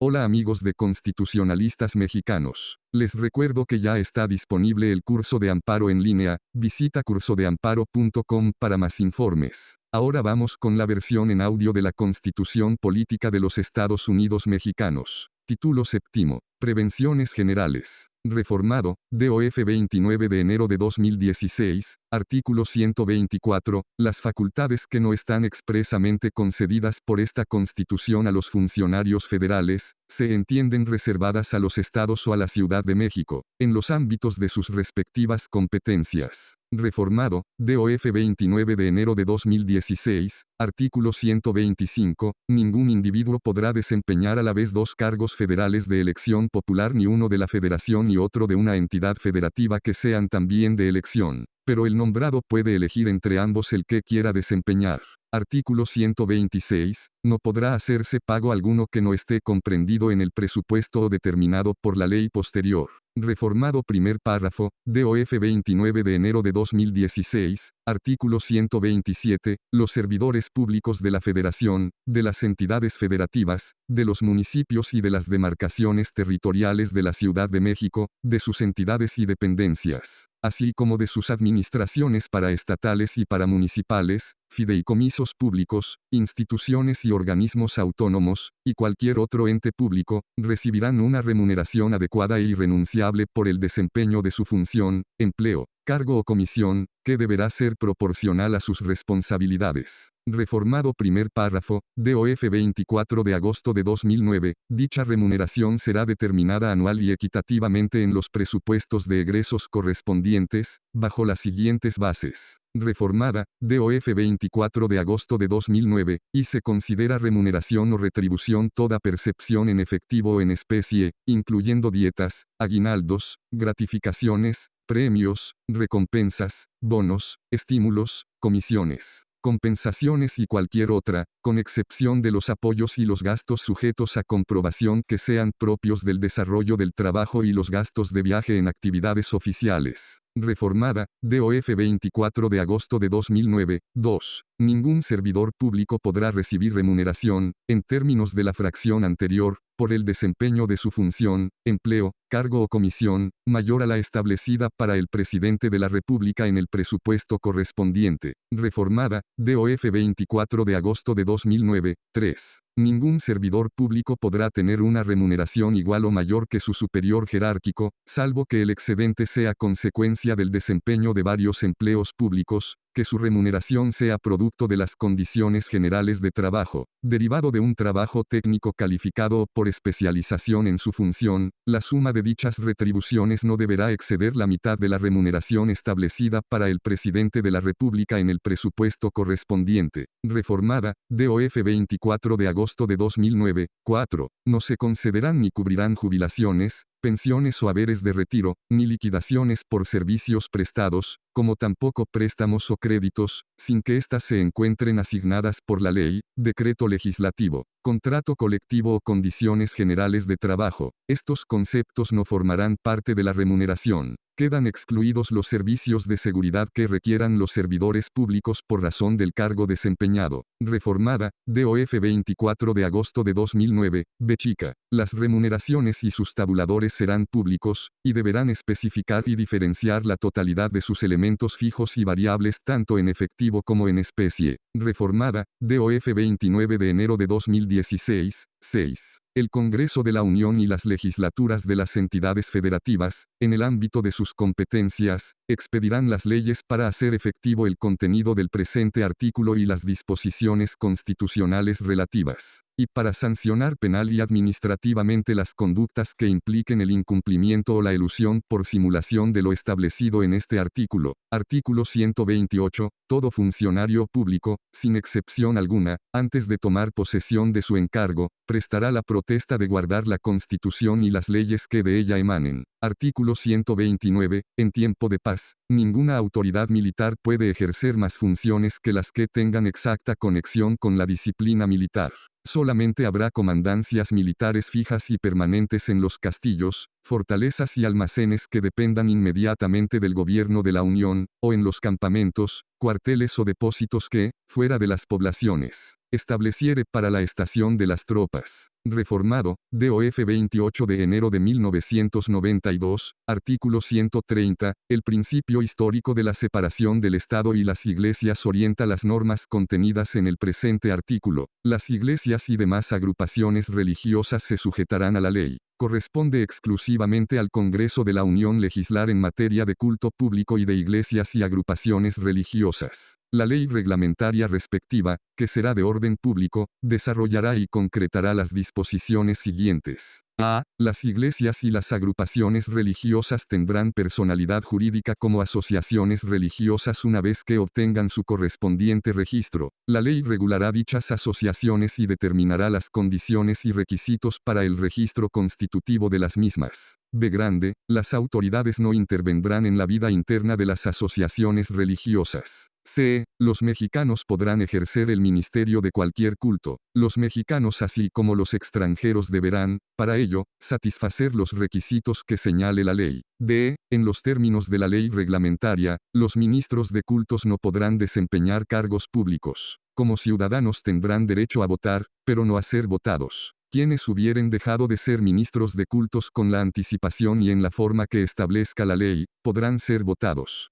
Hola amigos de constitucionalistas mexicanos. Les recuerdo que ya está disponible el curso de amparo en línea, visita cursodeamparo.com para más informes. Ahora vamos con la versión en audio de la Constitución Política de los Estados Unidos Mexicanos. Título séptimo. Prevenciones generales. Reformado, DOF 29 de enero de 2016, artículo 124, las facultades que no están expresamente concedidas por esta Constitución a los funcionarios federales, se entienden reservadas a los estados o a la Ciudad de México, en los ámbitos de sus respectivas competencias. Reformado, DOF 29 de enero de 2016, artículo 125, ningún individuo podrá desempeñar a la vez dos cargos federales de elección popular ni uno de la federación ni otro de una entidad federativa que sean también de elección, pero el nombrado puede elegir entre ambos el que quiera desempeñar. Artículo 126, no podrá hacerse pago alguno que no esté comprendido en el presupuesto o determinado por la ley posterior. Reformado primer párrafo, DOF 29 de enero de 2016, artículo 127, los servidores públicos de la Federación, de las entidades federativas, de los municipios y de las demarcaciones territoriales de la Ciudad de México, de sus entidades y dependencias, así como de sus administraciones paraestatales y paramunicipales, fideicomisos públicos, instituciones y organismos autónomos, y cualquier otro ente público, recibirán una remuneración adecuada e irrenunciable por el desempeño de su función, empleo, cargo o comisión, que deberá ser proporcional a sus responsabilidades. Reformado primer párrafo, DOF 24 de agosto de 2009, dicha remuneración será determinada anual y equitativamente en los presupuestos de egresos correspondientes, bajo las siguientes bases. Reformada, DOF 24 de agosto de 2009, y se considera remuneración o retribución toda percepción en efectivo o en especie, incluyendo dietas, aguinaldos, gratificaciones, premios, recompensas, bonos, estímulos, comisiones, compensaciones y cualquier otra, con excepción de los apoyos y los gastos sujetos a comprobación que sean propios del desarrollo del trabajo y los gastos de viaje en actividades oficiales. Reformada, DOF 24 de agosto de 2009, 2. Ningún servidor público podrá recibir remuneración, en términos de la fracción anterior, por el desempeño de su función, empleo, cargo o comisión, mayor a la establecida para el presidente de la República en el presupuesto correspondiente. Reformada, DOF 24 de agosto de 2009, 3. Ningún servidor público podrá tener una remuneración igual o mayor que su superior jerárquico, salvo que el excedente sea consecuencia del desempeño de varios empleos públicos, que su remuneración sea producto de las condiciones generales de trabajo, derivado de un trabajo técnico calificado o por especialización en su función. La suma de dichas retribuciones no deberá exceder la mitad de la remuneración establecida para el presidente de la República en el presupuesto correspondiente. Reformada, DOF 24 de agosto de 2009, 4. No se concederán ni cubrirán jubilaciones, pensiones o haberes de retiro, ni liquidaciones por servicios prestados, como tampoco préstamos o créditos, sin que éstas se encuentren asignadas por la ley, decreto legislativo, contrato colectivo o condiciones generales de trabajo. Estos conceptos no formarán parte de la remuneración. Quedan excluidos los servicios de seguridad que requieran los servidores públicos por razón del cargo desempeñado. Reformada, DOF 24 de agosto de 2009, B chica. Las remuneraciones y sus tabuladores serán públicos, y deberán especificar y diferenciar la totalidad de sus elementos fijos y variables tanto en efectivo como en especie. Reformada, DOF 29 de enero de 2016, 6. El Congreso de la Unión y las legislaturas de las entidades federativas, en el ámbito de sus competencias, expedirán las leyes para hacer efectivo el contenido del presente artículo y las disposiciones constitucionales relativas, y para sancionar penal y administrativamente las conductas que impliquen el incumplimiento o la elusión por simulación de lo establecido en este artículo. Artículo 128. Todo funcionario público, sin excepción alguna, antes de tomar posesión de su encargo, prestará la protesta de guardar la Constitución y las leyes que de ella emanen. Artículo 129. En tiempo de paz, ninguna autoridad militar puede ejercer más funciones que las que tengan exacta conexión con la disciplina militar. Solamente habrá comandancias militares fijas y permanentes en los castillos, fortalezas y almacenes que dependan inmediatamente del gobierno de la Unión, o en los campamentos, cuarteles o depósitos que, fuera de las poblaciones, estableciere para la estación de las tropas. Reformado, DOF 28 de enero de 1992, artículo 130, el principio histórico de la separación del Estado y las iglesias orienta las normas contenidas en el presente artículo. Las iglesias y demás agrupaciones religiosas se sujetarán a la ley. Corresponde exclusivamente al Congreso de la Unión legislar en materia de culto público y de iglesias y agrupaciones religiosas. La ley reglamentaria respectiva, que será de orden público, desarrollará y concretará las disposiciones siguientes. A. Las iglesias y las agrupaciones religiosas tendrán personalidad jurídica como asociaciones religiosas una vez que obtengan su correspondiente registro. La ley regulará dichas asociaciones y determinará las condiciones y requisitos para el registro constitutivo de las mismas. B. Grande, las autoridades no intervendrán en la vida interna de las asociaciones religiosas. C. Los mexicanos podrán ejercer el ministerio de cualquier culto. Los mexicanos así como los extranjeros deberán, para ello, satisfacer los requisitos que señale la ley. D. En los términos de la ley reglamentaria, los ministros de cultos no podrán desempeñar cargos públicos. Como ciudadanos tendrán derecho a votar, pero no a ser votados. Quienes hubieren dejado de ser ministros de cultos con la anticipación y en la forma que establezca la ley, podrán ser votados.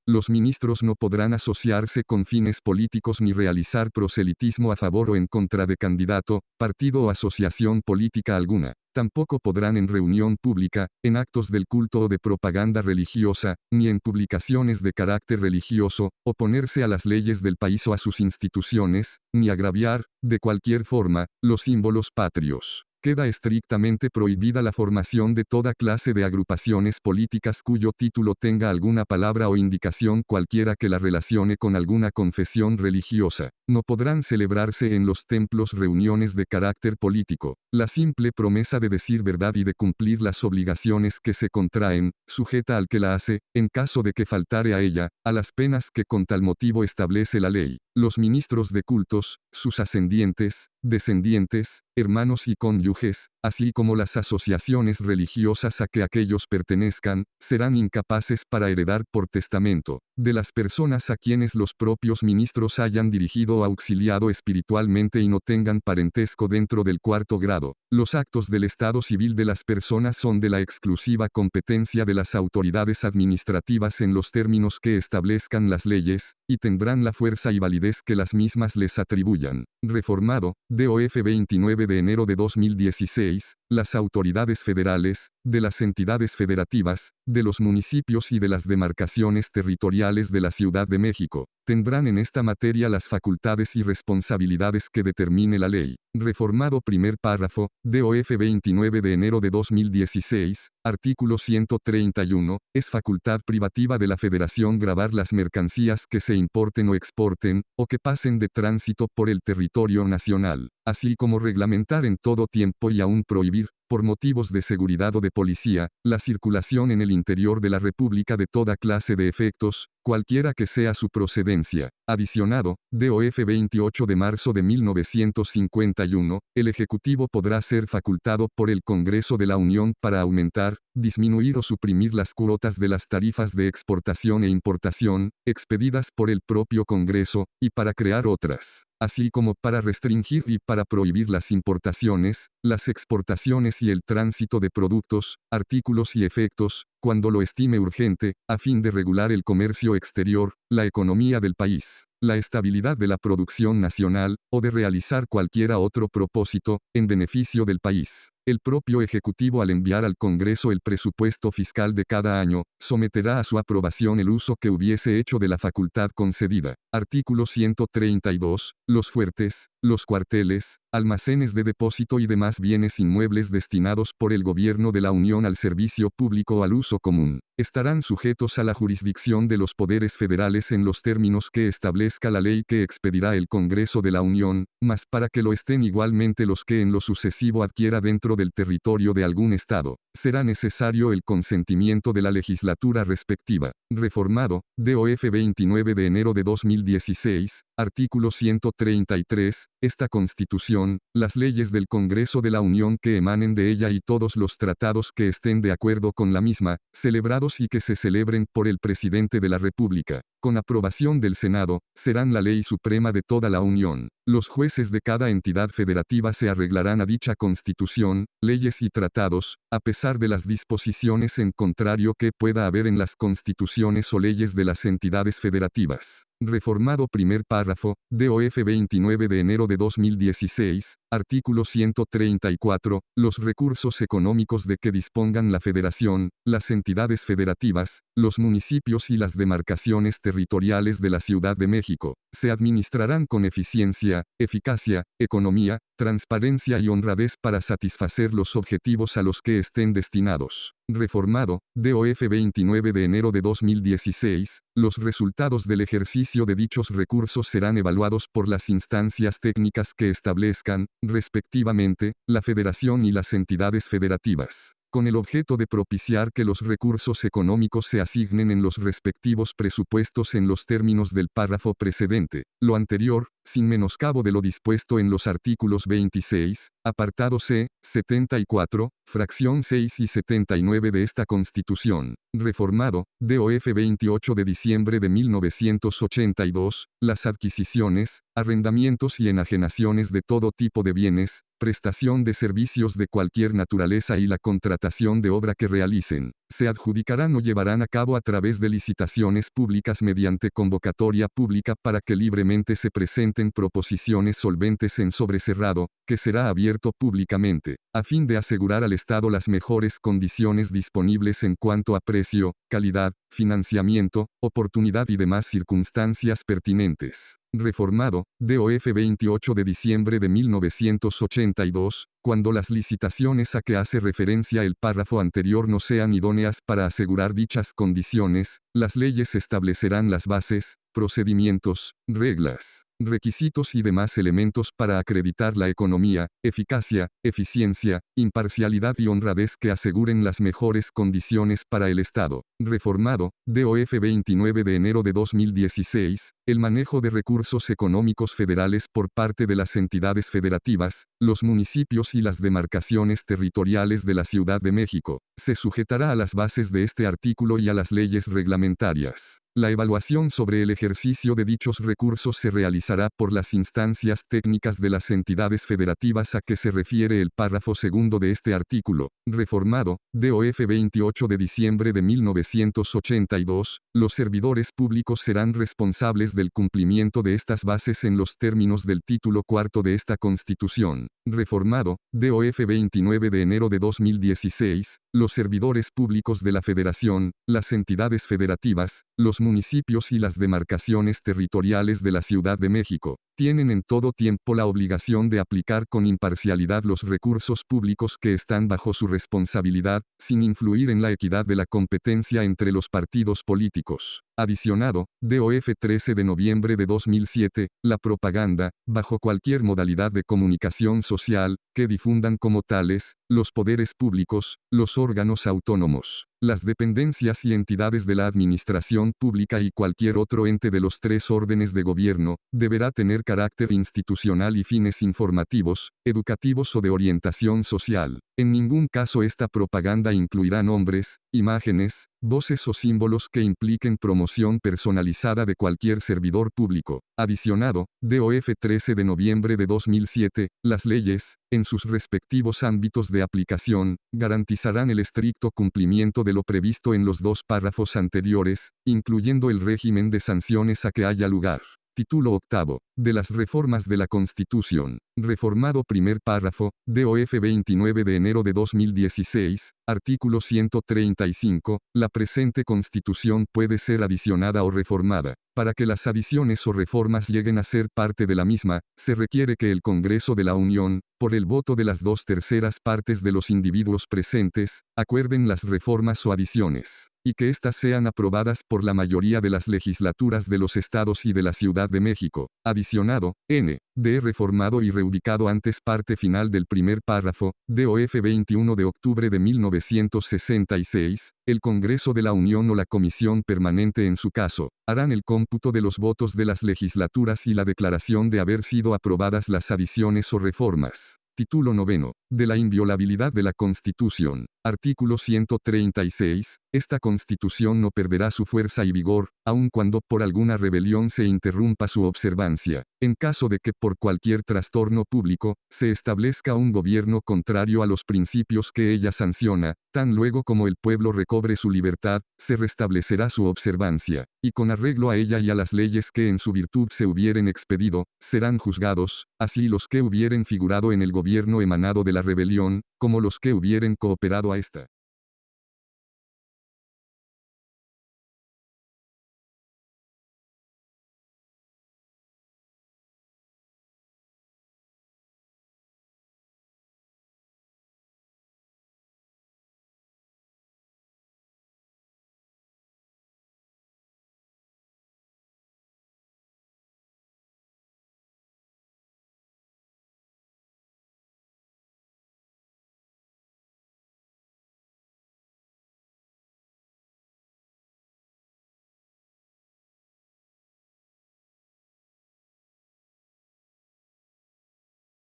Los ministros no podrán asociarse con fines políticos ni realizar proselitismo a favor o en contra de candidato, partido o asociación política alguna. Tampoco podrán en reunión pública, en actos del culto o de propaganda religiosa, ni en publicaciones de carácter religioso, oponerse a las leyes del país o a sus instituciones, ni agraviar, de cualquier forma, los símbolos patrios. Queda estrictamente prohibida la formación de toda clase de agrupaciones políticas cuyo título tenga alguna palabra o indicación cualquiera que la relacione con alguna confesión religiosa. No podrán celebrarse en los templos reuniones de carácter político. La simple promesa de decir verdad y de cumplir las obligaciones que se contraen, sujeta al que la hace, en caso de que faltare a ella, a las penas que con tal motivo establece la ley. Los ministros de cultos, sus ascendientes, descendientes, hermanos y cónyuges, así como las asociaciones religiosas a que aquellos pertenezcan, serán incapaces para heredar por testamento, de las personas a quienes los propios ministros hayan dirigido o auxiliado espiritualmente y no tengan parentesco dentro del cuarto grado. Los actos del estado civil de las personas son de la exclusiva competencia de las autoridades administrativas en los términos que establezcan las leyes, y tendrán la fuerza y validez que las mismas les atribuyan. Reformado, DOF 29 de enero de 2016, las autoridades federales, de las entidades federativas, de los municipios y de las demarcaciones territoriales de la Ciudad de México, tendrán en esta materia las facultades y responsabilidades que determine la ley. Reformado primer párrafo, DOF 29 de enero de 2016, artículo 131, es facultad privativa de la Federación gravar las mercancías que se importen o exporten, o que pasen de tránsito por el territorio nacional, así como reglamentar en todo tiempo y aún prohibir, por motivos de seguridad o de policía, la circulación en el interior de la República de toda clase de efectos, cualquiera que sea su procedencia. Adicionado, DOF 28 de marzo de 1951, el Ejecutivo podrá ser facultado por el Congreso de la Unión para aumentar, disminuir o suprimir las cuotas de las tarifas de exportación e importación, expedidas por el propio Congreso, y para crear otras, así como para restringir y para prohibir las importaciones, las exportaciones y el tránsito de productos, artículos y efectos, cuando lo estime urgente, a fin de regular el comercio exterior, la economía del país, la estabilidad de la producción nacional, o de realizar cualquiera otro propósito, en beneficio del país. El propio Ejecutivo al enviar al Congreso el presupuesto fiscal de cada año, someterá a su aprobación el uso que hubiese hecho de la facultad concedida. Artículo 132. Los fuertes, los cuarteles, almacenes de depósito y demás bienes inmuebles destinados por el Gobierno de la Unión al servicio público o al uso común, estarán sujetos a la jurisdicción de los poderes federales en los términos que establezca la ley que expedirá el Congreso de la Unión, mas para que lo estén igualmente los que en lo sucesivo adquiera dentro del territorio de algún Estado, será necesario el consentimiento de la legislatura respectiva. Reformado, DOF 29 de enero de 2016, artículo 133, esta Constitución, las leyes del Congreso de la Unión que emanen de ella y todos los tratados que estén de acuerdo con la misma, celebrados y que se celebren por el Presidente de la República, con aprobación del Senado, serán la ley suprema de toda la Unión. Los jueces de cada entidad federativa se arreglarán a dicha Constitución, leyes y tratados, a pesar de las disposiciones en contrario que pueda haber en las constituciones o leyes de las entidades federativas. Reformado primer párrafo, DOF 29 de enero de 2016, artículo 134, los recursos económicos de que dispongan la Federación, las entidades federativas, los municipios y las demarcaciones territoriales de la Ciudad de México, se administrarán con eficiencia, eficacia, economía, transparencia y honradez para satisfacer los objetivos a los que estén destinados. Reformado, DOF 29 de enero de 2016, los resultados del ejercicio de dichos recursos serán evaluados por las instancias técnicas que establezcan, respectivamente, la Federación y las entidades federativas, con el objeto de propiciar que los recursos económicos se asignen en los respectivos presupuestos en los términos del párrafo precedente. Lo anterior, sin menoscabo de lo dispuesto en los artículos 26, apartado C, 74, fracción 6 y 79 de esta Constitución. Reformado, DOF 28 de diciembre de 1982, las adquisiciones, arrendamientos y enajenaciones de todo tipo de bienes, prestación de servicios de cualquier naturaleza y la contratación de obra que realicen, se adjudicarán o llevarán a cabo a través de licitaciones públicas mediante convocatoria pública para que libremente se presenten proposiciones solventes en sobrecerrado, que será abierto públicamente, a fin de asegurar al Estado las mejores condiciones disponibles en cuanto a precio, calidad, financiamiento, oportunidad y demás circunstancias pertinentes. Reformado, DOF 28 de diciembre de 1982, cuando las licitaciones a que hace referencia el párrafo anterior no sean idóneas para asegurar dichas condiciones, las leyes establecerán las bases, procedimientos, reglas, requisitos y demás elementos para acreditar la economía, eficacia, eficiencia, imparcialidad y honradez que aseguren las mejores condiciones para el Estado. Reformado, DOF 29 de enero de 2016, el manejo de recursos económicos federales por parte de las entidades federativas, los municipios y las demarcaciones territoriales de la Ciudad de México, se sujetará a las bases de este artículo y a las leyes reglamentarias. La evaluación sobre el ejercicio de dichos recursos se realizará por las instancias técnicas de las entidades federativas a que se refiere el párrafo segundo de este artículo. Reformado, DOF 28 de diciembre de 1982, los servidores públicos serán responsables del cumplimiento de estas bases en los términos del título cuarto de esta Constitución. Reformado, DOF 29 de enero de 2016, los servidores públicos de la Federación, las entidades federativas, los municipios y las demarcaciones territoriales de la Ciudad de México, tienen en todo tiempo la obligación de aplicar con imparcialidad los recursos públicos que están bajo su responsabilidad, sin influir en la equidad de la competencia entre los partidos políticos. Adicionado, DOF 13 de noviembre de 2007, la propaganda, bajo cualquier modalidad de comunicación social, que difundan como tales, los poderes públicos, los órganos autónomos, las dependencias y entidades de la administración pública y cualquier otro ente de los tres órdenes de gobierno, deberá tener carácter institucional y fines informativos, educativos o de orientación social. En ningún caso esta propaganda incluirá nombres, imágenes, voces o símbolos que impliquen promoción personalizada de cualquier servidor público. Adicionado, DOF 13 de noviembre de 2007, las leyes, en sus respectivos ámbitos de aplicación, garantizarán el estricto cumplimiento de lo previsto en los dos párrafos anteriores, incluyendo el régimen de sanciones a que haya lugar. Título octavo. De las reformas de la Constitución. Reformado primer párrafo, DOF 29 de enero de 2016, artículo 135, la presente Constitución puede ser adicionada o reformada. Para que las adiciones o reformas lleguen a ser parte de la misma, se requiere que el Congreso de la Unión, por el voto de las 2/3 partes de los individuos presentes, acuerden las reformas o adiciones, y que éstas sean aprobadas por la mayoría de las legislaturas de los estados y de la Ciudad de México. Adicionado, D. Reformado y reubicado antes parte final del primer párrafo, DOF 21 de octubre de 1966, el Congreso de la Unión o la Comisión Permanente en su caso, harán el cómputo de los votos de las legislaturas y la declaración de haber sido aprobadas las adiciones o reformas. Título 9. De la inviolabilidad de la Constitución. Artículo 136. Esta Constitución no perderá su fuerza y vigor, aun cuando por alguna rebelión se interrumpa su observancia. En caso de que por cualquier trastorno público, se establezca un gobierno contrario a los principios que ella sanciona, tan luego como el pueblo recobre su libertad, se restablecerá su observancia, y con arreglo a ella y a las leyes que en su virtud se hubieren expedido, serán juzgados, así los que hubieren figurado en el gobierno emanado de la rebelión, como los que hubieren cooperado a esta.